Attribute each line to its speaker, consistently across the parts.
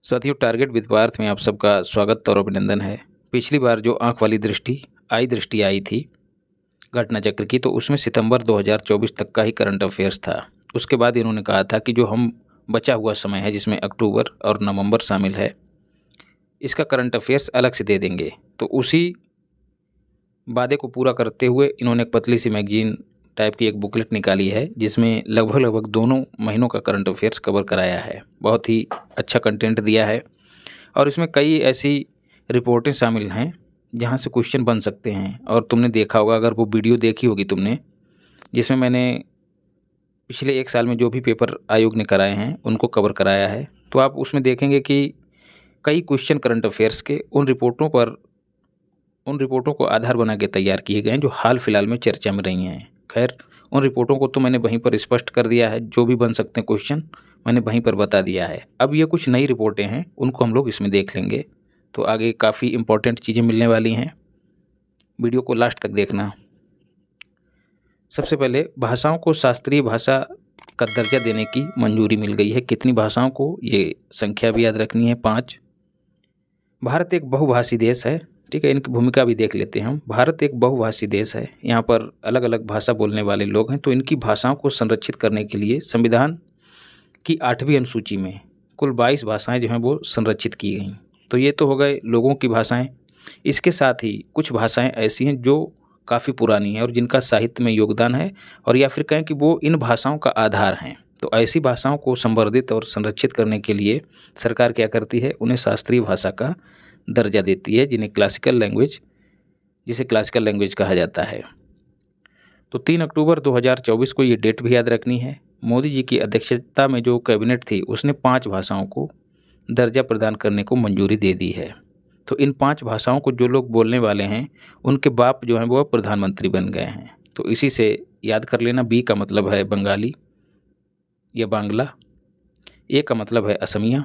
Speaker 1: साथियों, target with Partha में आप सबका स्वागत और अभिनंदन है। पिछली बार जो आंख वाली दृष्टि आई थी घटना चक्र की, तो उसमें सितंबर 2024 तक का ही करंट अफेयर्स था। उसके बाद इन्होंने कहा था कि जो हम बचा हुआ समय है, जिसमें अक्टूबर और नवंबर शामिल है, इसका करंट अफेयर्स अलग से दे देंगे। तो उसी वादे को पूरा करते हुए इन्होंने एक पतली सी मैगजीन टाइप की एक बुकलेट निकाली है, जिसमें लगभग दोनों महीनों का करंट अफेयर्स कवर कराया है। बहुत ही अच्छा कंटेंट दिया है और इसमें कई ऐसी रिपोर्टें शामिल हैं जहां से क्वेश्चन बन सकते हैं। और तुमने देखा होगा, अगर वो वीडियो देखी होगी तुमने, जिसमें मैंने पिछले 1 साल में जो भी पेपर आयोग ने कराए हैं उनको कवर कराया है, तो आप उसमें देखेंगे कि कई क्वेश्चन करंट अफेयर्स के उन रिपोर्टों को आधार बना के तैयार किए गए हैं जो हाल फिलहाल में चर्चा में रही हैं। खैर, उन रिपोर्टों को तो मैंने वहीं पर स्पष्ट कर दिया है, जो भी बन सकते हैं क्वेश्चन मैंने वहीं पर बता दिया है। अब ये कुछ नई रिपोर्टें हैं, उनको हम लोग इसमें देख लेंगे, तो आगे काफ़ी इंपॉर्टेंट चीज़ें मिलने वाली हैं। वीडियो को लास्ट तक देखना। सबसे पहले, भाषाओं को शास्त्रीय भाषा का दर्जा देने की मंजूरी मिल गई है। कितनी भाषाओं को, ये संख्या भी याद रखनी है, 5। भारत एक बहुभाषी देश है, ठीक है। इनकी भूमिका भी देख लेते हैं हम। भारत एक बहुभाषी देश है, यहाँ पर अलग अलग भाषा बोलने वाले लोग हैं, तो इनकी भाषाओं को संरक्षित करने के लिए संविधान की 8वीं अनुसूची में कुल 22 भाषाएं जो हैं वो संरक्षित की गई। तो ये तो हो गए लोगों की भाषाएं। इसके साथ ही कुछ भाषाएं ऐसी हैं जो काफ़ी पुरानी हैं और जिनका साहित्य में योगदान है, और या फिर कहें कि वो इन भाषाओं का आधार हैं। तो ऐसी भाषाओं को संवर्धित और संरक्षित करने के लिए सरकार क्या करती है, उन्हें शास्त्रीय भाषा का दर्जा देती है, जिसे क्लासिकल लैंग्वेज कहा जाता है। तो 3 अक्टूबर 2024 को ये डेट भी याद रखनी है। मोदी जी की अध्यक्षता में जो कैबिनेट थी, उसने 5 भाषाओं को दर्जा प्रदान करने को मंजूरी दे दी है। तो इन 5 भाषाओं को जो लोग बोलने वाले हैं, उनके बाप जो हैं वो प्रधानमंत्री बन गए हैं। तो इसी से याद कर लेना। बी का मतलब है बंगाली या बांग्ला, ए का मतलब है असमिया,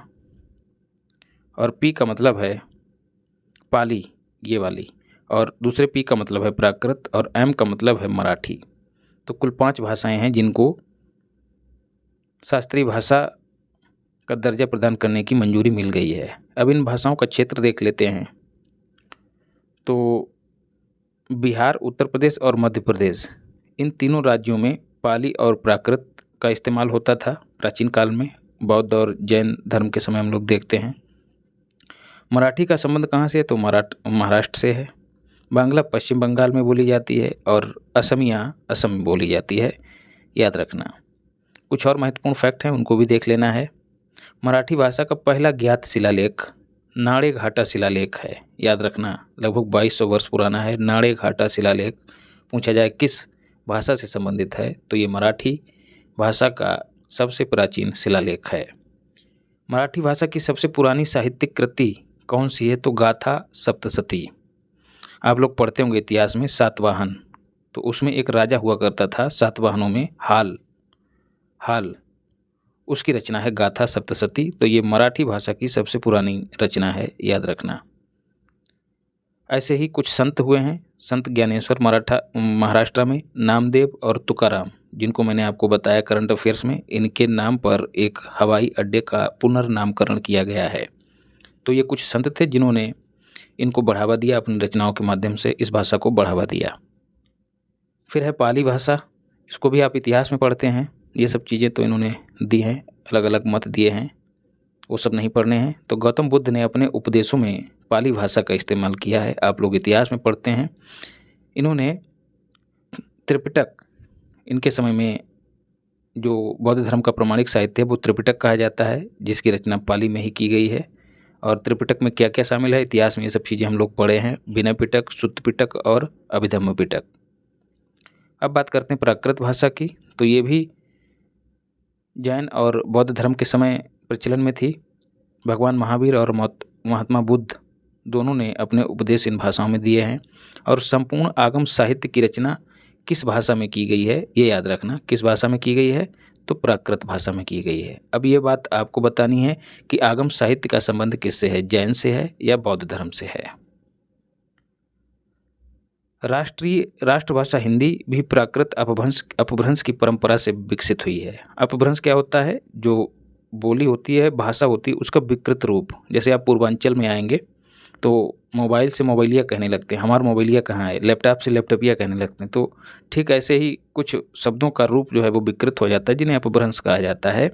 Speaker 1: और पी का मतलब है पाली, ये वाली, और दूसरे पी का मतलब है प्राकृत, और एम का मतलब है मराठी। तो कुल 5 भाषाएं हैं जिनको शास्त्रीय भाषा का दर्जा प्रदान करने की मंजूरी मिल गई है। अब इन भाषाओं का क्षेत्र देख लेते हैं। तो बिहार, उत्तर प्रदेश और मध्य प्रदेश, इन तीनों राज्यों में पाली और प्राकृत का इस्तेमाल होता था प्राचीन काल में। बौद्ध और जैन धर्म के समय हम लोग देखते हैं। मराठी का संबंध कहाँ से है, तो महाराष्ट्र से है। बांग्ला पश्चिम बंगाल में बोली जाती है, और असमिया असम में बोली जाती है, याद रखना। कुछ और महत्वपूर्ण फैक्ट हैं, उनको भी देख लेना है। मराठी भाषा का पहला ज्ञात शिलालेख नाड़े घाटा शिलालेख है, याद रखना। लगभग 2200 वर्ष पुराना है नाड़े घाटा शिलालेख। पूछा जाए किस भाषा से संबंधित है, तो ये मराठी भाषा का सबसे प्राचीन शिलालेख है। मराठी भाषा की सबसे पुरानी साहित्यिक कृति कौन सी है, तो गाथा सप्तशती। आप लोग पढ़ते होंगे इतिहास में सातवाहन, तो उसमें एक राजा हुआ करता था सातवाहनों में, हाल, उसकी रचना है गाथा सप्तशती। तो ये मराठी भाषा की सबसे पुरानी रचना है, याद रखना। ऐसे ही कुछ संत हुए हैं। संत ज्ञानेश्वर महाराष्ट्र में, नामदेव और तुकाराम, जिनको मैंने आपको बताया करंट अफेयर्स में, इनके नाम पर एक हवाई अड्डे का पुनर्नामकरण किया गया है। तो ये कुछ संत थे जिन्होंने इनको बढ़ावा दिया, अपनी रचनाओं के माध्यम से इस भाषा को बढ़ावा दिया। फिर है पाली भाषा, इसको भी आप इतिहास में पढ़ते हैं। ये सब चीज़ें तो इन्होंने दी हैं, अलग अलग मत दिए हैं, वो सब नहीं पढ़ने हैं। तो गौतम बुद्ध ने अपने उपदेशों में पाली भाषा का इस्तेमाल किया है, आप लोग इतिहास में पढ़ते हैं। इन्होंने त्रिपिटक, इनके समय में जो बौद्ध धर्म का प्रमाणिक साहित्य है वो त्रिपिटक कहा जाता है, जिसकी रचना पाली में ही की गई है। और त्रिपिटक में क्या क्या शामिल है, इतिहास में ये सब चीज़ें हम लोग पढ़े हैं, विनय पिटक, सुत्त पिटक और अभिधम्म पिटक। अब बात करते हैं प्राकृत भाषा की। तो ये भी जैन और बौद्ध धर्म के समय प्रचलन में थी। भगवान महावीर और महात्मा बुद्ध दोनों ने अपने उपदेश इन भाषाओं में दिए हैं। और संपूर्ण आगम साहित्य की रचना किस भाषा में की गई है, ये याद रखना। किस भाषा में की गई है, तो प्राकृत भाषा में की गई है। अब ये बात आपको बतानी है कि आगम साहित्य का संबंध किससे है, जैन से है या बौद्ध धर्म से है। राष्ट्रभाषा हिंदी भी प्राकृत अपभ्रंश की परंपरा से विकसित हुई है। अपभ्रंश क्या होता है, जो बोली होती है, भाषा होती है, उसका विकृत रूप। जैसे आप पूर्वांचल में आएंगे तो मोबाइल से मोबाइलिया कहने लगते हैं, हमारा मोबाइलिया कहाँ है, लैपटॉप से लैपटॉपिया कहने लगते हैं। तो ठीक ऐसे ही कुछ शब्दों का रूप जो है वो विकृत हो जाता है, जिन्हें अपभ्रंश कहा जाता है।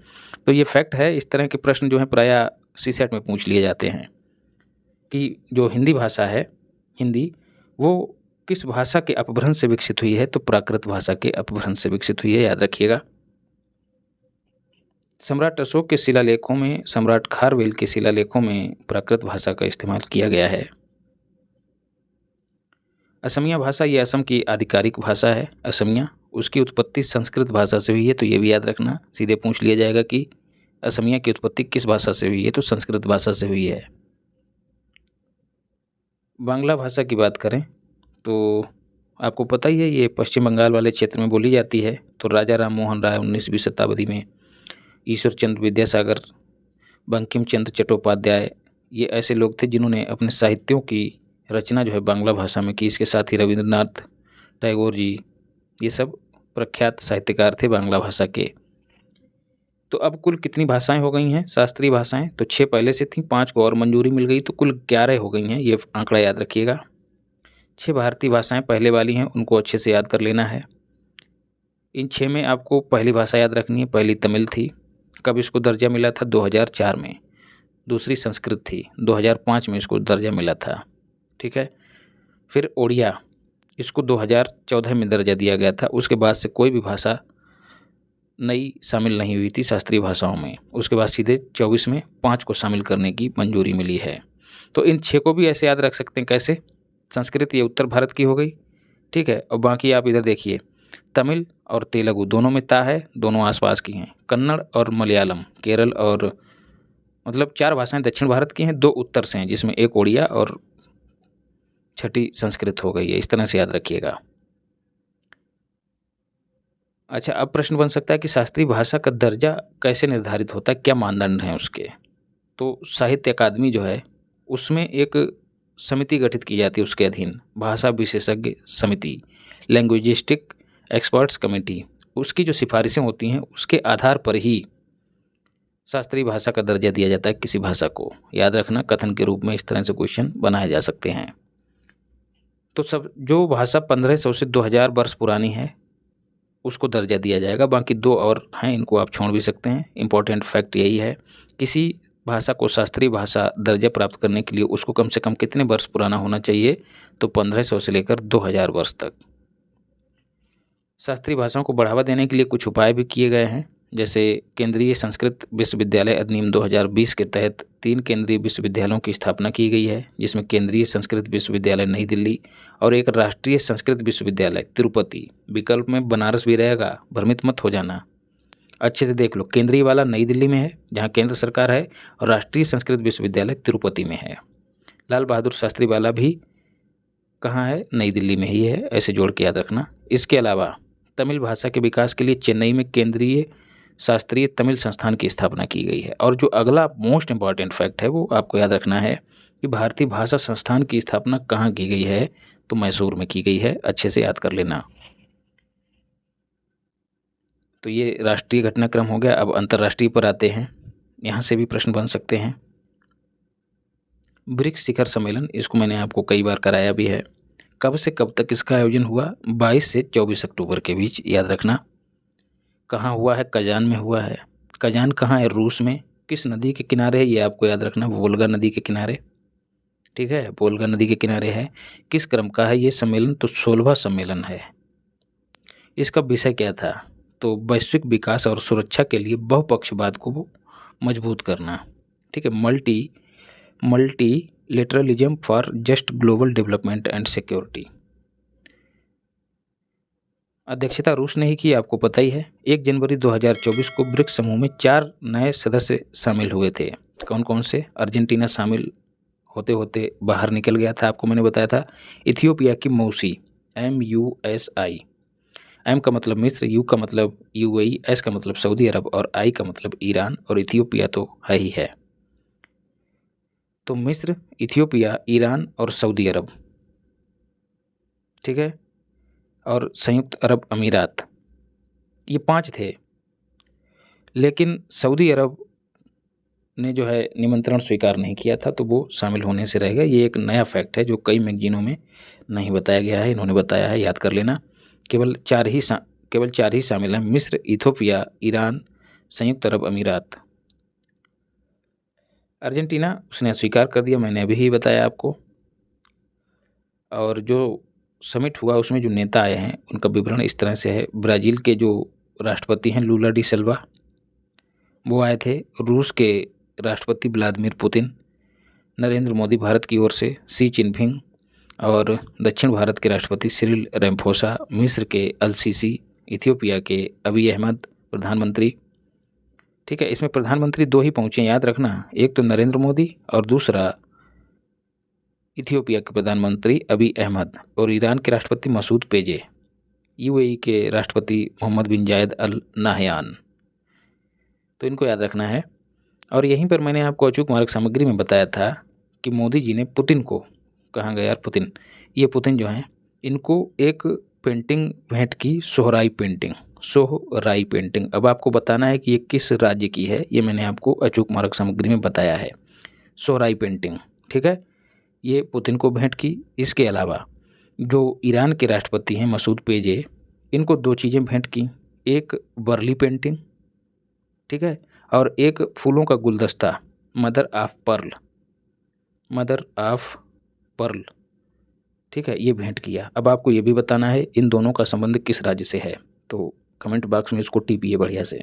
Speaker 1: तो ये फैक्ट है। इस तरह के प्रश्न जो है प्रायः सीसेट में पूछ लिए जाते हैं कि जो हिंदी भाषा है, हिंदी, वो किस भाषा के अपभ्रंश से विकसित हुई है, तो प्राकृत भाषा के अपभ्रंश से विकसित हुई है, याद रखिएगा। सम्राट अशोक के शिलालेखों में, सम्राट खारवेल के शिलालेखों में प्राकृत भाषा का इस्तेमाल किया गया है। असमिया भाषा ये असम की आधिकारिक भाषा है। असमिया, उसकी उत्पत्ति संस्कृत भाषा से हुई है, तो ये भी याद रखना। सीधे पूछ लिया जाएगा कि असमिया की उत्पत्ति किस भाषा से हुई है, तो संस्कृत भाषा से हुई है। बांग्ला भाषा की बात करें तो आपको पता ही है, ये पश्चिम बंगाल वाले क्षेत्र में बोली जाती है। तो राजा राम मोहन राय 19वीं शताब्दी में, ईश्वर चंद्र विद्यासागर, बंकिम चंद्र चट्टोपाध्याय, ये ऐसे लोग थे जिन्होंने अपने साहित्यों की रचना जो है बांग्ला भाषा में की। इसके साथ ही रविंद्रनाथ टैगोर जी, ये सब प्रख्यात साहित्यकार थे बांग्ला भाषा के। तो अब कुल कितनी भाषाएं हो गई हैं शास्त्रीय भाषाएं? तो 6 पहले से थी, 5 को और मंजूरी मिल गई, तो कुल 11 हो गई हैं। ये आंकड़ा याद रखिएगा। 6 भारतीय भाषाएं पहले वाली हैं, उनको अच्छे से याद कर लेना है। इन 6 में आपको पहली भाषा याद रखनी है। पहली तमिल थी, कब इसको दर्जा मिला था? 2004 में। दूसरी संस्कृत थी, 2005 में इसको दर्जा मिला था। ठीक है। फिर ओडिया, इसको 2014 में दर्जा दिया गया था। उसके बाद से कोई भी भाषा नई शामिल नहीं हुई थी शास्त्रीय भाषाओं में। उसके बाद सीधे 24 में 5 को शामिल करने की मंजूरी मिली है। तो इन 6 को भी ऐसे याद रख सकते हैं। कैसे? संस्कृत ये उत्तर भारत की हो गई, ठीक है। और बाकी आप इधर देखिए, तमिल और तेलुगु दोनों में ता है, दोनों आसपास की हैं। कन्नड़ और मलयालम केरल और, मतलब 4 भाषाएं दक्षिण भारत की हैं, 2 उत्तर से हैं, जिसमें एक ओडिया और छठी संस्कृत हो गई है। इस तरह से याद रखिएगा। अच्छा, अब प्रश्न बन सकता है कि शास्त्रीय भाषा का दर्जा कैसे निर्धारित होता है, क्या मानदंड हैं उसके? तो साहित्य अकादमी जो है, उसमें एक समिति गठित की जाती है, उसके अधीन भाषा विशेषज्ञ समिति, लैंग्वेजिस्टिक एक्सपर्ट्स कमेटी। उसकी जो सिफारिशें होती हैं, उसके आधार पर ही शास्त्रीय भाषा का दर्जा दिया जाता है किसी भाषा को। याद रखना, कथन के रूप में इस तरह से क्वेश्चन बनाए जा सकते हैं। तो सब जो भाषा 1500 से 2000 वर्ष पुरानी है, उसको दर्जा दिया जाएगा। बाकी 2 और हैं, इनको आप छोड़ भी सकते हैं। इंपॉर्टेंट फैक्ट यही है, किसी भाषा को शास्त्रीय भाषा दर्जा प्राप्त करने के लिए उसको कम से कम कितने वर्ष पुराना होना चाहिए? तो 1500 से लेकर 2000 वर्ष तक। शास्त्रीय भाषाओं को बढ़ावा देने के लिए कुछ उपाय भी किए गए हैं। जैसे केंद्रीय संस्कृत विश्वविद्यालय अधिनियम 2020 के तहत 3 केंद्रीय विश्वविद्यालयों की स्थापना की गई है, जिसमें केंद्रीय संस्कृत विश्वविद्यालय नई दिल्ली और एक राष्ट्रीय संस्कृत विश्वविद्यालय तिरुपति। विकल्प में बनारस भी रहेगा, भ्रमित मत हो जाना। अच्छे से देख लो, केंद्रीय वाला नई दिल्ली में है जहाँ केंद्र सरकार है, और राष्ट्रीय संस्कृत विश्वविद्यालय तिरुपति में है। लाल बहादुर शास्त्री वाला भी कहाँ है? नई दिल्ली में ही है। ऐसे जोड़ के याद रखना। इसके अलावा तमिल भाषा के विकास के लिए चेन्नई में केंद्रीय शास्त्रीय तमिल संस्थान की स्थापना की गई है। और जो अगला मोस्ट इंपॉर्टेंट फैक्ट है, वो आपको याद रखना है कि भारतीय भाषा संस्थान की स्थापना कहाँ की गई है? तो मैसूर में की गई है। अच्छे से याद कर लेना। तो ये राष्ट्रीय घटनाक्रम हो गया। अब अंतर्राष्ट्रीय पर आते हैं, यहाँ से भी प्रश्न बन सकते हैं। ब्रिक्स शिखर सम्मेलन, इसको मैंने आपको कई बार कराया भी है। कब से कब तक इसका आयोजन हुआ? 22 से 24 अक्टूबर के बीच। याद रखना। कहाँ हुआ है? कजान में हुआ है। कजान कहाँ है? रूस में। किस नदी के किनारे है? ये आपको याद रखना, वोल्गा नदी के किनारे। ठीक है, वोल्गा नदी के किनारे है। किस क्रम का है ये सम्मेलन? तो 16वां सम्मेलन है। इसका विषय क्या था? तो वैश्विक विकास और सुरक्षा के लिए बहुपक्षवाद को मजबूत करना। ठीक है, multilateralism for just global development and security. अध्यक्षता रूस ने ही की, आपको पता ही है। 1 जनवरी 2024 को ब्रिक्स समूह में 4 नए सदस्य शामिल हुए थे। कौन कौन से? अर्जेंटीना शामिल होते होते बाहर निकल गया था, आपको मैंने बताया था। इथियोपिया की मौसी, MUSI। M का मतलब मिस्र, U का मतलब UAE, S का मतलब सऊदी अरब और I का मतलब ईरान, और इथियोपिया तो है ही है। तो मिस्र, इथियोपिया, ईरान और सऊदी अरब, ठीक है, और संयुक्त अरब अमीरात, ये 5 थे। लेकिन सऊदी अरब ने जो है निमंत्रण स्वीकार नहीं किया था, तो वो शामिल होने से रहेगा। ये एक नया फैक्ट है जो कई मैगजीनों में नहीं बताया गया है, इन्होंने बताया है, याद कर लेना। केवल चार ही शामिल हैं, मिस्र, इथोपिया, ईरान, संयुक्त अरब अमीरात। अर्जेंटीना उसने अस्वीकार कर दिया, मैंने अभी ही बताया आपको। और जो समिट हुआ उसमें जो नेता आए हैं उनका विवरण इस तरह से है। ब्राज़ील के जो राष्ट्रपति हैं लूला डी सिल्वा, वो आए थे। रूस के राष्ट्रपति व्लादिमीर पुतिन, नरेंद्र मोदी भारत की ओर से, शी चिनफिंग, और दक्षिण भारत के राष्ट्रपति सिरिल रैम्फोसा, मिस्र के अल सीसी, इथियोपिया के अबी अहमद प्रधानमंत्री। ठीक है, इसमें प्रधानमंत्री दो ही पहुँचे, याद रखना, एक तो नरेंद्र मोदी और दूसरा इथियोपिया के प्रधानमंत्री अबी अहमद, और ईरान के राष्ट्रपति मसूद पेजे, यूएई के राष्ट्रपति मोहम्मद बिन जायद अल नाहयान। तो इनको याद रखना है। और यहीं पर मैंने आपको अचूक मार्ग सामग्री में बताया था कि मोदी जी ने पुतिन को, कहाँ गया यार पुतिन, ये पुतिन जो हैं इनको एक पेंटिंग भेंट की, सोहराई पेंटिंग। अब आपको बताना है कि ये किस राज्य की है, ये मैंने आपको अचूक मार्ग सामग्री में बताया है, सोहराई पेंटिंग। ठीक है, ये पुतिन को भेंट की। इसके अलावा जो ईरान के राष्ट्रपति हैं मसूद पेजे, इनको दो चीज़ें भेंट की, एक बर्ली पेंटिंग, ठीक है, और एक फूलों का गुलदस्ता, मदर ऑफ पर्ल, ठीक है, ये भेंट किया। अब आपको ये भी बताना है इन दोनों का संबंध किस राज्य से है, तो कमेंट बॉक्स में इसको टिपिए बढ़िया से,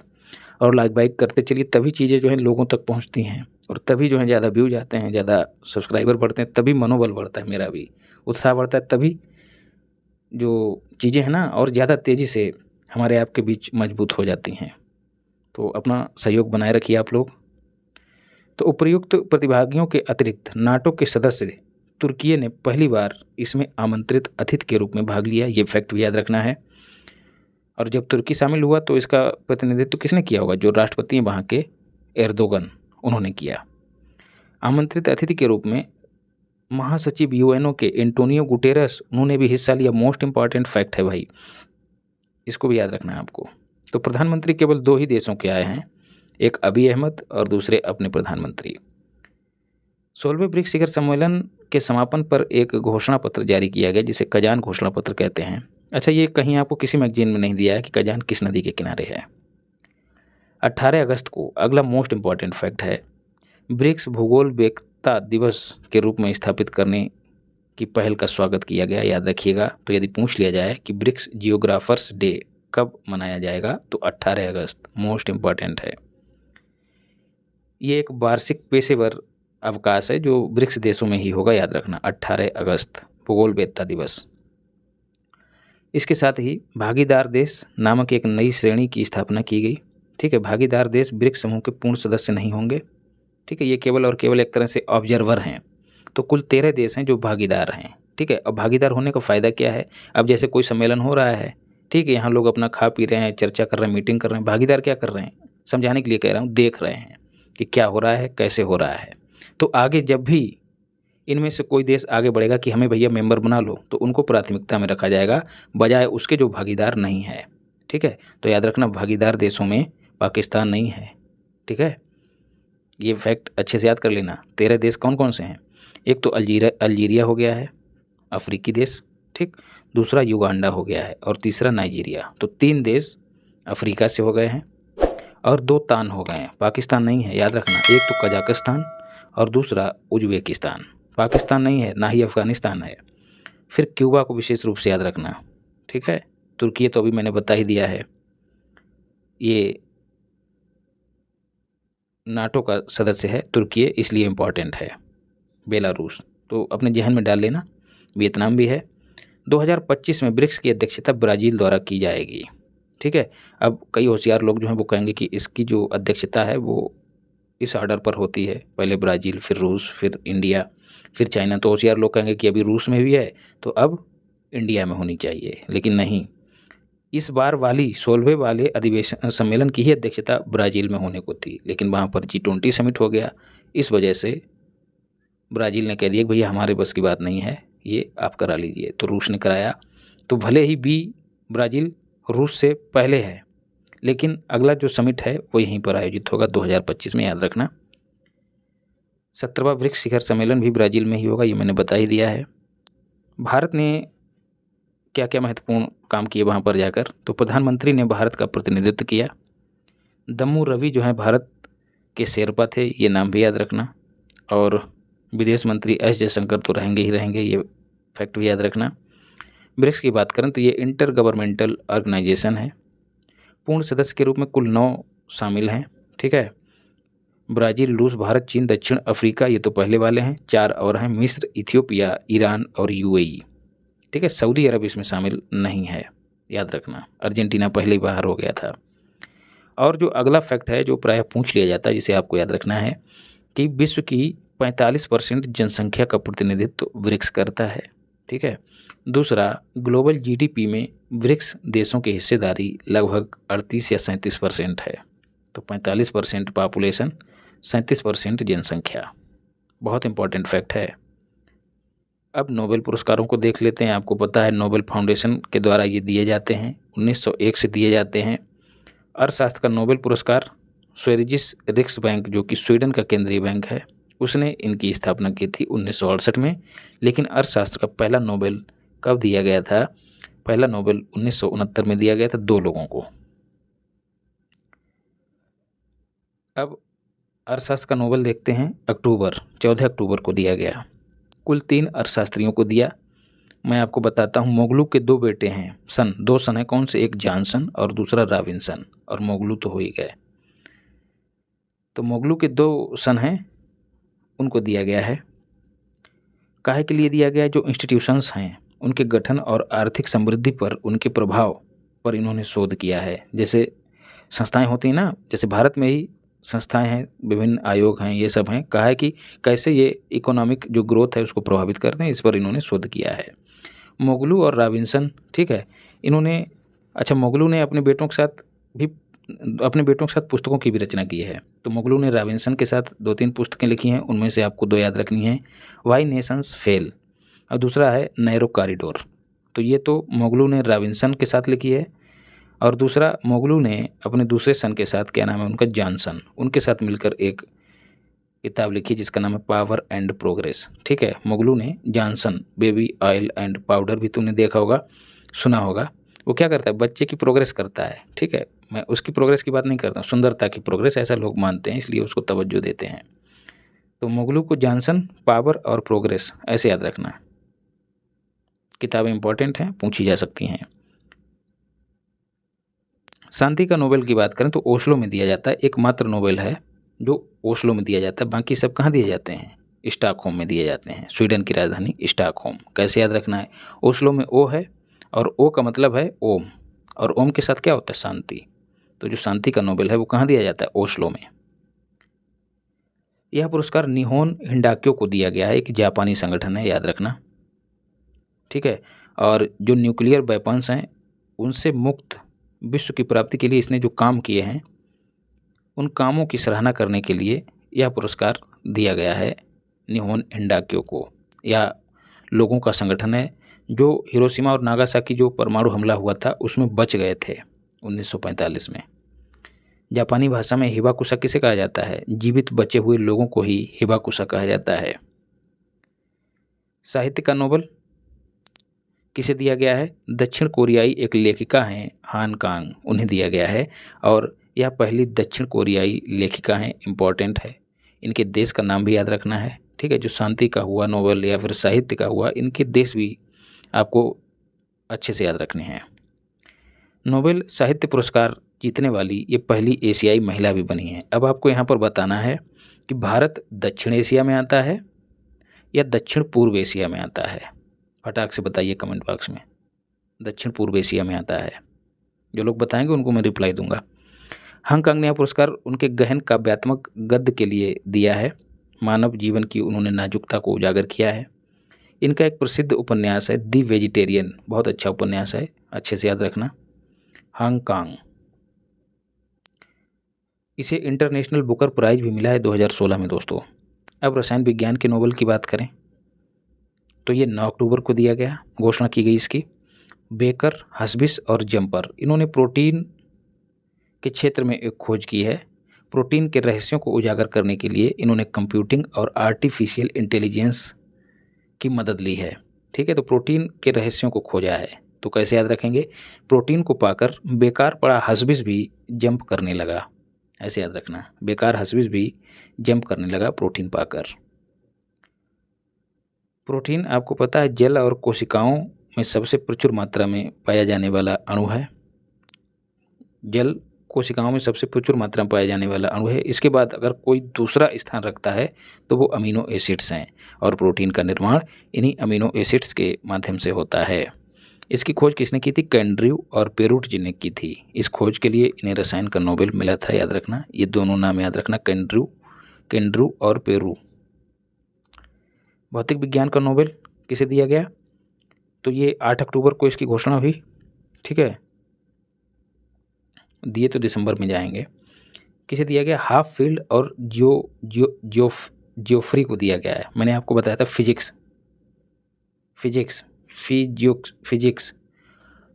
Speaker 1: और लाइक बाइक करते चलिए, तभी चीज़ें जो है लोगों तक पहुंचती हैं, और तभी जो है ज़्यादा व्यूज आते हैं, ज़्यादा सब्सक्राइबर बढ़ते हैं, तभी मनोबल बढ़ता है, मेरा भी उत्साह बढ़ता है, तभी जो चीज़ें हैं ना और ज़्यादा तेज़ी से हमारे आपके बीच मजबूत हो जाती हैं। तो अपना सहयोग बनाए रखिए आप लोग। तो उपर्युक्त प्रतिभागियों के अतिरिक्त नाटो के सदस्य तुर्की ने पहली बार इसमें आमंत्रित अतिथि के रूप में भाग लिया, ये फैक्ट भी याद रखना है। और जब तुर्की शामिल हुआ तो इसका प्रतिनिधित्व किसने किया होगा, जो राष्ट्रपति हैं वहाँ के एर्दोगन, उन्होंने किया। आमंत्रित अतिथि के रूप में महासचिव यूएनओ के एंटोनियो गुटेरस, उन्होंने भी हिस्सा लिया। मोस्ट इंपॉर्टेंट फैक्ट है भाई, इसको भी याद रखना है आपको। तो प्रधानमंत्री केवल दो ही देशों के आए हैं, एक अबी अहमद और दूसरे अपने प्रधानमंत्री। 16वें ब्रिक्स शिखर सम्मेलन के समापन पर एक घोषणा पत्र जारी किया गया, जिसे कजान घोषणा पत्र कहते हैं। अच्छा, ये कहीं आपको किसी मैगजीन में नहीं दिया है कि कजान किस नदी के किनारे है। 18 अगस्त को अगला मोस्ट इंपॉर्टेंट फैक्ट है, ब्रिक्स भूगोल वेकता दिवस के रूप में स्थापित करने की पहल का स्वागत किया गया, याद रखिएगा। तो यदि पूछ लिया जाए कि ब्रिक्स जियोग्राफर्स डे कब मनाया जाएगा, तो 18 अगस्त मोस्ट इंपॉर्टेंट है। ये एक वार्षिक पेशेवर अवकाश है जो ब्रिक्स देशों में ही होगा, याद रखना, 18 अगस्त भूगोल वेदता दिवस। इसके साथ ही भागीदार देश नामक एक नई श्रेणी की स्थापना की गई। ठीक है, भागीदार देश ब्रिक्स समूह के पूर्ण सदस्य नहीं होंगे। ठीक है, ये केवल और केवल एक तरह से ऑब्जर्वर हैं। तो कुल 13 देश हैं जो भागीदार हैं। ठीक है, अब भागीदार होने का फ़ायदा क्या है, अब जैसे कोई सम्मेलन हो रहा है, ठीक है, यहाँ लोग अपना खा पी रहे हैं, चर्चा कर रहे हैं, मीटिंग कर रहे हैं, भागीदार क्या कर रहे हैं, समझाने के लिए कह रहा हूँ, देख रहे हैं कि क्या हो रहा है, कैसे हो रहा है। तो आगे जब भी इनमें से कोई देश आगे बढ़ेगा कि हमें भैया मेंबर बना लो, तो उनको प्राथमिकता में रखा जाएगा, बजाय उसके जो भागीदार नहीं है। ठीक है, तो याद रखना, भागीदार देशों में पाकिस्तान नहीं है। ठीक है, ये फैक्ट अच्छे से याद कर लेना। 13 देश कौन कौन से हैं, एक तो अल्जीरिया हो गया है, अफ्रीकी देश, ठीक, दूसरा युगांडा हो गया है, और तीसरा नाइजीरिया। तो 3 देश अफ्रीका से हो गए हैं, और 2 तान हो गए हैं, पाकिस्तान नहीं है, याद रखना। एक तो कजाकिस्तान और दूसरा उज्बेकिस्तान। पाकिस्तान नहीं है, ना ही अफ़गानिस्तान है। फिर क्यूबा को विशेष रूप से याद रखना। ठीक है, तुर्की तो अभी मैंने बता ही दिया है, ये नाटो का सदस्य है तुर्की, इसलिए इम्पॉर्टेंट है। बेलारूस तो अपने जहन में डाल लेना। वियतनाम भी है। 2025 में ब्रिक्स की अध्यक्षता ब्राज़ील द्वारा की जाएगी। ठीक है, अब कई होशियार लोग जो हैं वो कहेंगे कि इसकी जो अध्यक्षता है वो इस ऑर्डर पर होती है, पहले ब्राज़ील, फिर रूस, फिर इंडिया, फिर चाइना। तो होशियार लोग कहेंगे कि अभी रूस में भी है तो अब इंडिया में होनी चाहिए, लेकिन नहीं, इस बार वाली 16वें वाले अधिवेशन सम्मेलन की ही अध्यक्षता ब्राज़ील में होने को थी, लेकिन वहाँ पर G20 समिट हो गया। इस वजह से ब्राज़ील ने कह दिया कि भैया हमारे बस की बात नहीं है, ये आप करा लीजिए। तो रूस ने कराया। तो भले ही ब्राज़ील रूस से पहले है, लेकिन अगला जो समिट है वो यहीं पर आयोजित होगा 2025 में, याद रखना। 17वां ब्रिक्स शिखर सम्मेलन भी ब्राज़ील में ही होगा, ये मैंने बता ही दिया है। भारत ने क्या क्या महत्वपूर्ण काम किए वहाँ पर जाकर, तो प्रधानमंत्री ने भारत का प्रतिनिधित्व किया। दम्मू रवि जो है भारत के शेरपा थे, ये नाम भी याद रखना। और विदेश मंत्री एस जयशंकर तो रहेंगे ही रहेंगे, ये फैक्ट भी याद रखना। ब्रिक्स की बात करें तो ये इंटर गवर्नमेंटल ऑर्गेनाइजेशन है। पूर्ण सदस्य के रूप में कुल 9 शामिल हैं, ठीक है। ब्राज़ील, रूस, भारत, चीन, दक्षिण अफ्रीका, ये तो पहले वाले हैं। 4 और हैं, मिस्र, इथियोपिया, ईरान और यूएई, ठीक है। सऊदी अरब इसमें शामिल नहीं है, याद रखना। अर्जेंटीना पहले ही बाहर हो गया था। और जो अगला फैक्ट है जो प्रायः पूछ लिया जाता है, जिसे आपको याद रखना है कि विश्व की 45% जनसंख्या का प्रतिनिधित्व ब्रिक्स करता है, ठीक है। दूसरा, ग्लोबल जीडीपी में ब्रिक्स देशों की हिस्सेदारी लगभग 38 या 37% है। तो 45% पॉपुलेशन, 37% जनसंख्या, बहुत इंपॉर्टेंट फैक्ट है। अब नोबेल पुरस्कारों को देख लेते हैं। आपको पता है नोबेल फाउंडेशन के द्वारा ये दिए जाते हैं, 1901 से दिए जाते हैं। अर्थशास्त्र का नोबेल पुरस्कार स्वेरिजिस रिक्सबैंक, जो कि स्वीडन का केंद्रीय बैंक है, उसने इनकी स्थापना की थी 1968 में। लेकिन अर्थशास्त्र का पहला नोबेल कब दिया गया था? पहला नोबेल 1969 में दिया गया था 2 लोगों को। अब अर्थशास्त्र का नोबेल देखते हैं। 14 अक्टूबर को दिया गया। कुल 3 अर्थशास्त्रियों को दिया। मैं आपको बताता हूँ। मोगलू के 2 बेटे हैं, सन 2 सन है, कौन से? एक जॉनसन और दूसरा रॉबिन्सन, और मोगलू तो हो ही गए। तो मोगलू के 2 सन हैं, उनको दिया गया है। काहे के लिए दिया गया है? जो इंस्टीट्यूशंस हैं उनके गठन और आर्थिक समृद्धि पर उनके प्रभाव पर इन्होंने शोध किया है। जैसे संस्थाएं होती हैं ना, जैसे भारत में ही संस्थाएं हैं, विभिन्न आयोग हैं, ये सब हैं। कहा है कि कैसे ये इकोनॉमिक जो ग्रोथ है उसको प्रभावित करते हैं, इस पर इन्होंने शोध किया है। मोगलू और रॉबिन्सन, ठीक है, इन्होंने मोगलू ने अपने बेटों के साथ पुस्तकों की भी रचना की है। तो मोगलू ने रॉबिन्सन के साथ 2-3 पुस्तकें लिखी हैं, उनमें से आपको 2 याद रखनी है, वाई नेशंस फेल और दूसरा है नैरो कॉरिडोर। तो ये तो मोगलू ने रॉबिन्सन के साथ लिखी है, और दूसरा मोगलू ने अपने दूसरे सन के साथ, क्या नाम है उनका, जॉनसन, उनके साथ मिलकर एक किताब लिखी जिसका नाम है पावर एंड प्रोग्रेस, ठीक है। मोगलू ने Johnson, baby oil and powder भी तुमने देखा होगा, सुना होगा। वो क्या करता है? बच्चे की प्रोग्रेस करता है, ठीक है। मैं उसकी प्रोग्रेस की बात नहीं करता, सुंदरता की प्रोग्रेस, ऐसा लोग मानते हैं, इसलिए उसको तवज्जो देते हैं। तो मोगलू को जॉनसन, पावर और प्रोग्रेस, ऐसे याद रखना। किताबें इंपॉर्टेंट हैं, पूछी जा सकती हैं। शांति का नोबेल की बात करें तो ओस्लो में दिया जाता है। एकमात्र नोबेल है जो ओस्लो में दिया जाता है, बाकी सब कहाँ दिए जाते हैं? स्टॉकहोम में दिए जाते हैं, स्वीडन की राजधानी स्टॉकहोम। कैसे याद रखना है? ओस्लो में ओ है, और ओ का मतलब है ओम, और ओम के साथ क्या होता है? शांति। तो जो शांति का नोबेल है वो कहाँ दिया जाता है? ओस्लो में। यह पुरस्कार निहोन हिंडाक्यो को दिया गया है, एक जापानी संगठन है, याद रखना, ठीक है। और जो न्यूक्लियर वेपन्स हैं उनसे मुक्त विश्व की प्राप्ति के लिए इसने जो काम किए हैं, उन कामों की सराहना करने के लिए यह पुरस्कार दिया गया है निहोन हिंडाक्यो को। यह लोगों का संगठन है जो हिरोशिमा और नागासाकी जो परमाणु हमला हुआ था उसमें बच गए थे 1945 में। जापानी भाषा में हिबाकुशा किसे कहा जाता है? जीवित बचे हुए लोगों को ही हिबाकुशा कहा जाता है। साहित्य का नोबेल किसे दिया गया है? दक्षिण कोरियाई एक लेखिका हैं हान कांग, उन्हें दिया गया है, और यह पहली दक्षिण कोरियाई लेखिका हैं, इम्पॉर्टेंट है। इनके देश का नाम भी याद रखना है, ठीक है। जो शांति का हुआ नोबेल या फिर साहित्य का हुआ, इनके देश भी आपको अच्छे से याद रखने हैं। नोबेल साहित्य पुरस्कार जीतने वाली ये पहली एशियाई महिला भी बनी है। अब आपको यहाँ पर बताना है कि भारत दक्षिण एशिया में आता है या दक्षिण पूर्व एशिया में आता है? फटाक से बताइए कमेंट बॉक्स में। दक्षिण पूर्व एशिया में आता है। जो लोग बताएंगे उनको मैं रिप्लाई दूंगा। हांग कांग ने यह पुरस्कार उनके गहन काव्यात्मक गद्य के लिए दिया है। मानव जीवन की उन्होंने नाजुकता को उजागर किया है। इनका एक प्रसिद्ध उपन्यास है दी वेजिटेरियन, बहुत अच्छा उपन्यास है, अच्छे से याद रखना। हांग कांग, इसे इंटरनेशनल बुकर प्राइज भी मिला है 2016 में दोस्तों। अब रसायन विज्ञान के नोबेल की बात करें तो ये 9 अक्टूबर को दिया गया, घोषणा की गई इसकी। बेकर, हस्बिस और जम्पर, इन्होंने प्रोटीन के क्षेत्र में एक खोज की है। प्रोटीन के रहस्यों को उजागर करने के लिए इन्होंने कंप्यूटिंग और आर्टिफिशियल इंटेलिजेंस की मदद ली है। ठीक है, तो प्रोटीन के रहस्यों को खोजा है। तो कैसे याद रखेंगे? प्रोटीन को पाकर बेकार पड़ा हसबिस भी जंप करने लगा। ऐसे याद रखना, बेकार हसबिस भी जंप करने लगा प्रोटीन पाकर। प्रोटीन आपको पता है जल और कोशिकाओं में सबसे प्रचुर मात्रा में पाया जाने वाला अणु है। जल कोशिकाओं में सबसे प्रचुर मात्रा में पाया जाने वाला अणु है। इसके बाद अगर कोई दूसरा स्थान रखता है तो वो अमीनो एसिड्स हैं, और प्रोटीन का निर्माण इन्हीं अमीनो एसिड्स के माध्यम से होता है। इसकी खोज किसने की थी? कैंड्रू और पेरूट जी ने की थी। इस खोज के लिए इन्हें रसायन का नोबेल मिला था, याद रखना। ये दोनों नाम याद रखना, कैंड्रू और पेरू। भौतिक विज्ञान का नोबेल किसे दिया गया? तो ये 8 अक्टूबर को इसकी घोषणा हुई। ठीक है, दिए तो दिसंबर में जाएंगे। किसे दिया गया? हाफील्ड और जियोफ्री को दिया गया है। मैंने आपको बताया था फिजिक्स।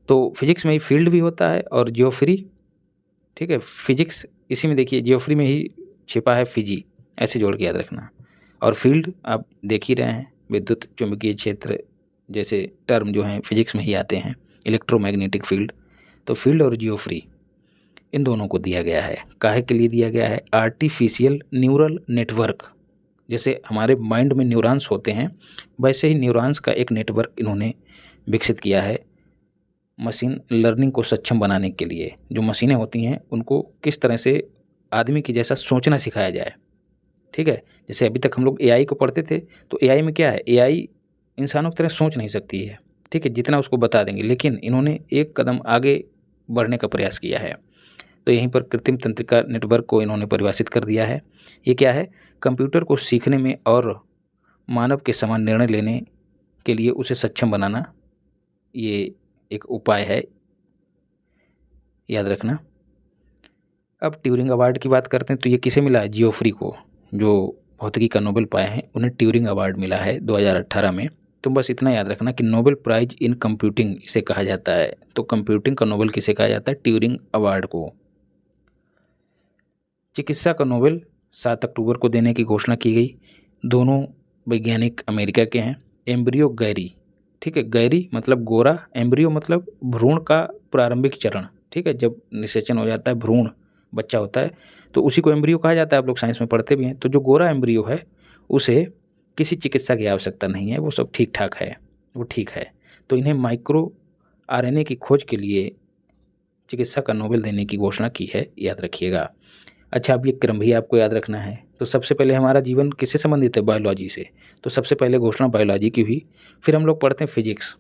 Speaker 1: तो फिजिक्स में ही फील्ड भी होता है और जियोफ्री। ठीक है, फिजिक्स इसी में देखिए, जियोफ्री में ही छिपा है फिजी, ऐसे जोड़ के याद रखना। और फील्ड आप देख ही रहे हैं, विद्युत चुंबकीय क्षेत्र जैसे टर्म जो हैं फिजिक्स में ही आते हैं, इलेक्ट्रोमैग्नेटिक फील्ड। तो फील्ड और जियोफ्री इन दोनों को दिया गया है। काहे के लिए दिया गया है? Artificial neural network. जैसे हमारे माइंड में न्यूरॉन्स होते हैं, वैसे ही न्यूरॉन्स का एक नेटवर्क इन्होंने विकसित किया है मशीन लर्निंग को सक्षम बनाने के लिए। जो मशीनें होती हैं उनको किस तरह से आदमी की जैसा सोचना सिखाया जाए। ठीक है, जैसे अभी तक हम लोग एआई को पढ़ते थे, तो एआई में क्या है? एआई इंसानों की तरह सोच नहीं सकती है। ठीक है, जितना उसको बता देंगे, लेकिन इन्होंने एक कदम आगे बढ़ने का प्रयास किया है। तो यहीं पर कृत्रिम तंत्रिका नेटवर्क को इन्होंने परिभाषित कर दिया है। ये क्या है? कंप्यूटर को सीखने में और मानव के समान निर्णय लेने के लिए उसे सक्षम बनाना, ये एक उपाय है, याद रखना। अब ट्यूरिंग अवार्ड की बात करते हैं, तो ये किसे मिला है? जियोफ्री को, जो भौतिकी का नोबेल पाए हैं, उन्हें ट्यूरिंग अवार्ड मिला है 2018 में। तो बस इतना याद रखना कि नोबेल प्राइज इन कंप्यूटिंग इसे कहा जाता है। तो कंप्यूटिंग का नोबेल किसे कहा जाता है? ट्यूरिंग अवार्ड को। चिकित्सा का नोबेल 7 अक्टूबर को देने की घोषणा की गई। दोनों वैज्ञानिक अमेरिका के हैं। Embryo Gary. ठीक है, गैरी मतलब गोरा, एम्ब्रियो मतलब भ्रूण का प्रारंभिक चरण। ठीक है, जब निषेचन हो जाता है, भ्रूण बच्चा होता है, तो उसी को एम्ब्रियो कहा जाता है। आप लोग साइंस में पढ़ते भी हैं। तो जो गोरा एम्ब्रियो है उसे किसी चिकित्सा की आवश्यकता नहीं है, वो सब ठीक ठाक है, वो ठीक है। तो इन्हें माइक्रो आरएनए की खोज के लिए चिकित्सा का नोबेल देने की घोषणा की है, याद रखिएगा। अच्छा, अब ये क्रम भी आपको याद रखना है। तो सबसे पहले हमारा जीवन किससे संबंधित है? बायोलॉजी से। तो सबसे पहले घोषणा बायोलॉजी की हुई। फिर हम लोग पढ़ते हैं फिजिक्स।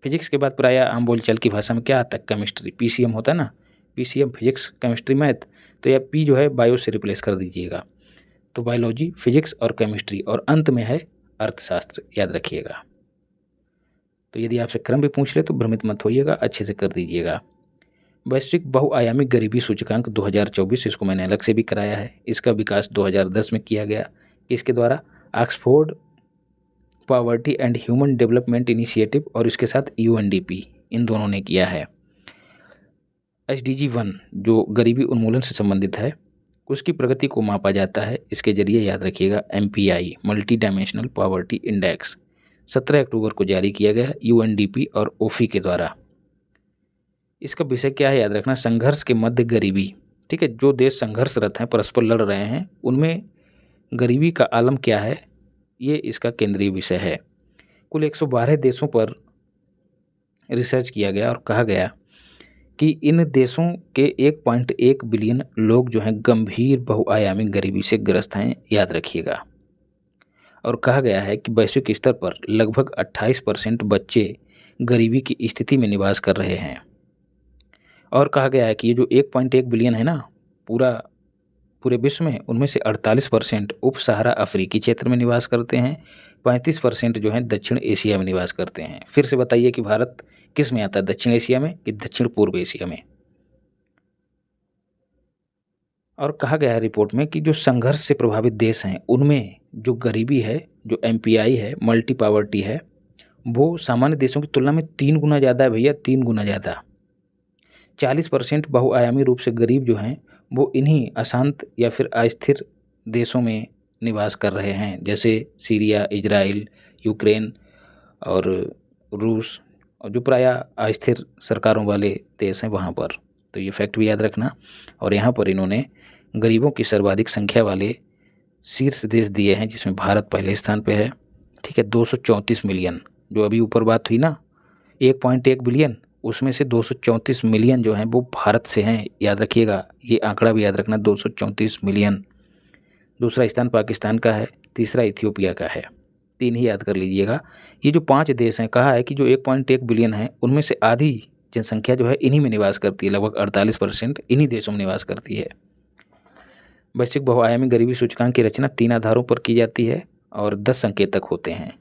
Speaker 1: फिजिक्स के बाद प्रायः आम बोलचाल की भाषा में क्या आता है? केमिस्ट्री। पीसीएम होता है ना, पीसीएम फिजिक्स केमिस्ट्री मैथ। तो यह पी जो है बायो से रिप्लेस कर दीजिएगा। तो बायोलॉजी, फिजिक्स और केमिस्ट्री, और अंत में है अर्थशास्त्र, याद रखिएगा। तो यदि आपसे क्रम भी पूछ ले तो भ्रमित मत होइएगा, अच्छे से कर दीजिएगा। वैश्विक बहुआयामी गरीबी सूचकांक 2024, इसको मैंने अलग से भी कराया है। इसका विकास 2010 में किया गया। किसके द्वारा? Oxford poverty and human development initiative और इसके साथ यूएनडीपी, इन दोनों ने किया है। SDG 1 जो गरीबी उन्मूलन से संबंधित है, उसकी प्रगति को मापा जाता है इसके जरिए, याद रखिएगा। MPI multi dimensional poverty index 17 अक्टूबर को जारी किया गया यूएनडीपी और ओफी के द्वारा। इसका विषय क्या है? याद रखना, संघर्ष के मध्य गरीबी। ठीक है, जो देश संघर्षरत हैं, परस्पर लड़ रहे हैं, उनमें गरीबी का आलम क्या है, ये इसका केंद्रीय विषय है। कुल 112 देशों पर रिसर्च किया गया और कहा गया कि इन देशों के 1.1 बिलियन लोग जो हैं गंभीर बहुआयामी गरीबी से ग्रस्त हैं, याद रखिएगा। और कहा गया है कि वैश्विक स्तर पर लगभग 28% बच्चे गरीबी की स्थिति में निवास कर रहे हैं। और कहा गया है कि ये जो 1.1 बिलियन है ना पूरे विश्व में, उनमें से 48% उप सहारा अफ्रीकी क्षेत्र में निवास करते हैं, 35% जो हैं दक्षिण एशिया में निवास करते हैं। फिर से बताइए कि भारत किस में आता है? दक्षिण एशिया में कि दक्षिण पूर्व एशिया में? और कहा गया है रिपोर्ट में कि जो संघर्ष से प्रभावित देश हैं, उनमें जो गरीबी है, जो MPI है, मल्टी पॉवर्टी है, वो सामान्य देशों की तुलना में 3 गुना ज़्यादा है भैया, 3 गुना ज़्यादा। 40% बहुआयामी रूप से गरीब जो हैं वो इन्हीं अशांत या फिर अस्थिर देशों में निवास कर रहे हैं, जैसे सीरिया, इजराइल, यूक्रेन और रूस, और जो प्रायः अस्थिर सरकारों वाले देश हैं वहाँ पर। तो ये फैक्ट भी याद रखना। और यहाँ पर इन्होंने गरीबों की सर्वाधिक संख्या वाले शीर्ष देश दिए हैं, जिसमें भारत पहले स्थान पे है। ठीक है, 234 मिलियन, जो अभी ऊपर बात हुई ना 1.1 बिलियन, उसमें से 234 मिलियन जो हैं वो भारत से हैं, याद रखिएगा, ये आंकड़ा भी याद रखना, 234 मिलियन। दूसरा स्थान पाकिस्तान का है, तीसरा इथियोपिया का है, 3 ही याद कर लीजिएगा। ये जो 5 देश हैं, कहा है कि जो 1.1 बिलियन है उनमें से आधी जनसंख्या जो है इन्हीं में निवास करती है, लगभग 48% इन्हीं देशों में निवास करती है। वैश्विक बहुआयामी गरीबी सूचकांक की रचना 3 आधारों पर की जाती है और 10 संकेतक होते हैं।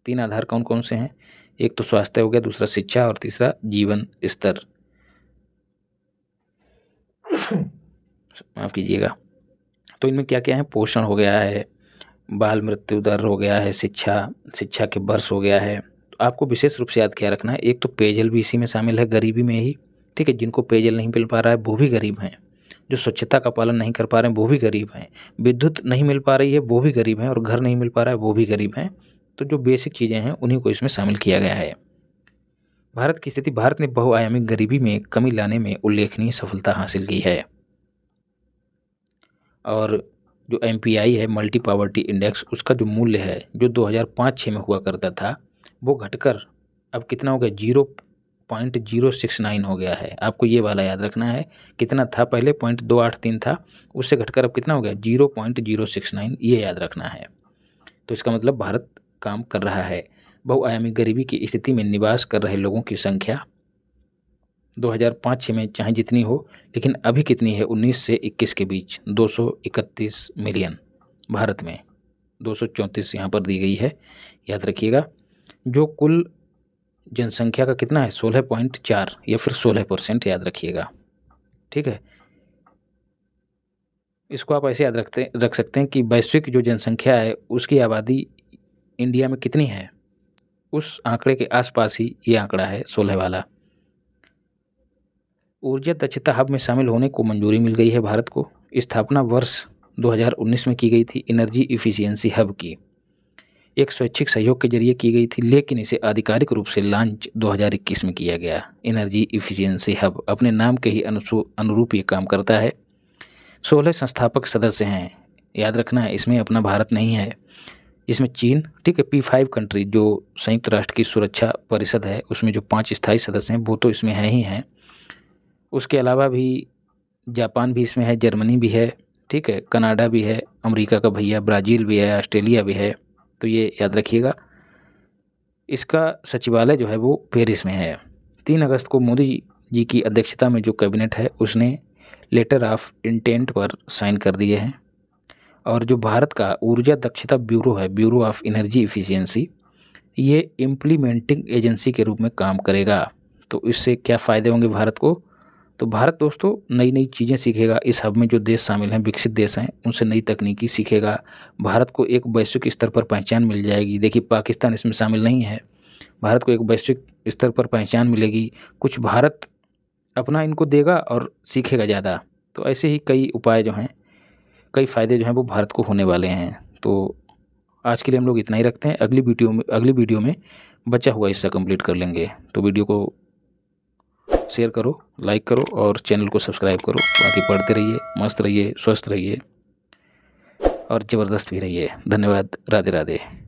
Speaker 1: 3 आधार कौन कौन से हैं? एक तो स्वास्थ्य हो गया, दूसरा शिक्षा और तीसरा जीवन स्तर, माफ़ कीजिएगा। तो इनमें क्या क्या है? पोषण हो गया है, बाल मृत्यु दर हो गया है, शिक्षा के वर्ष हो गया है। तो आपको विशेष रूप से याद क्या रखना है, एक तो पेयजल भी इसी में शामिल है, गरीबी में ही। ठीक है, जिनको पेयजल नहीं मिल पा रहा है वो भी गरीब हैं, जो स्वच्छता का पालन नहीं कर पा रहे हैं वो भी गरीब हैं, विद्युत नहीं मिल पा रही है वो भी गरीब हैं, और घर नहीं मिल पा रहा है वो भी गरीब हैं। तो जो बेसिक चीज़ें हैं उन्हीं को इसमें शामिल किया गया है। भारत की स्थिति, भारत ने बहुआयामी गरीबी में कमी लाने में उल्लेखनीय सफलता हासिल की है। और जो MPI है, मल्टी पॉवर्टी इंडेक्स, उसका जो मूल्य है जो 2005-06 में हुआ करता था वो घटकर अब कितना हो गया? 0.069 हो गया है। आपको ये वाला याद रखना है, कितना था पहले? 0.283 था, उससे घटकर अब कितना हो गया? 0.069, ये याद रखना है। तो इसका मतलब भारत काम कर रहा है। बहुआयामी गरीबी की स्थिति में निवास कर रहे लोगों की संख्या 2005-06 में चाहे जितनी हो, लेकिन अभी कितनी है? 19 से 21 के बीच 231 मिलियन भारत में, 234 यहाँ पर दी गई है, याद रखिएगा। जो कुल जनसंख्या का कितना है? 16.4 या फिर 16%, याद रखिएगा। ठीक है, इसको आप ऐसे याद रख सकते हैं कि वैश्विक जो जनसंख्या है उसकी आबादी इंडिया में कितनी है, उस आंकड़े के आसपास ही ये आंकड़ा है 16 वाला। ऊर्जा दक्षता हब में शामिल होने को मंजूरी मिल गई है भारत को। स्थापना वर्ष 2019 में की गई थी एनर्जी इफिशियंसी हब की, एक स्वैच्छिक सहयोग के जरिए की गई थी, लेकिन इसे आधिकारिक रूप से लॉन्च 2021 में किया गया। एनर्जी इफिशियंसी हब अपने नाम के ही अनुरूप ये काम करता है। 16 संस्थापक सदस्य हैं, याद रखना है, इसमें अपना भारत नहीं है, इसमें चीन, ठीक है, P5 कंट्री जो संयुक्त राष्ट्र की सुरक्षा परिषद है उसमें जो 5 स्थायी सदस्य हैं वो तो इसमें हैं ही हैं। उसके अलावा भी जापान भी इसमें है, जर्मनी भी है, ठीक है, कनाडा भी है, अमेरिका का भैया, ब्राज़ील भी है, ऑस्ट्रेलिया भी है। तो ये याद रखिएगा। इसका सचिवालय जो है वो पेरिस में है। 3 अगस्त को मोदी जी की अध्यक्षता में जो कैबिनेट है उसने लेटर ऑफ इंटेंट पर साइन कर दिए हैं। और जो भारत का ऊर्जा दक्षता ब्यूरो है, ब्यूरो ऑफ एनर्जी इफिशियंसी, ये इम्प्लीमेंटिंग एजेंसी के रूप में काम करेगा। तो इससे क्या फ़ायदे होंगे भारत को? तो भारत दोस्तों नई नई चीज़ें सीखेगा। इस हब में जो देश शामिल हैं, विकसित देश हैं, उनसे नई तकनीकी सीखेगा। भारत को एक वैश्विक स्तर पर पहचान मिल जाएगी। देखिए, पाकिस्तान इसमें शामिल नहीं है, भारत को एक वैश्विक स्तर पर पहचान मिलेगी। कुछ भारत अपना इनको देगा और सीखेगा ज़्यादा। तो ऐसे ही कई उपाय जो हैं, कई फ़ायदे जो हैं वो भारत को होने वाले हैं। तो आज के लिए हम लोग इतना ही रखते हैं। अगली वीडियो में बचा हुआ हिस्सा कंप्लीट कर लेंगे। तो वीडियो को शेयर करो, लाइक करो और चैनल को सब्सक्राइब करो। बाकी पढ़ते रहिए, मस्त रहिए, स्वस्थ रहिए और ज़बरदस्त भी रहिए। धन्यवाद। राधे राधे।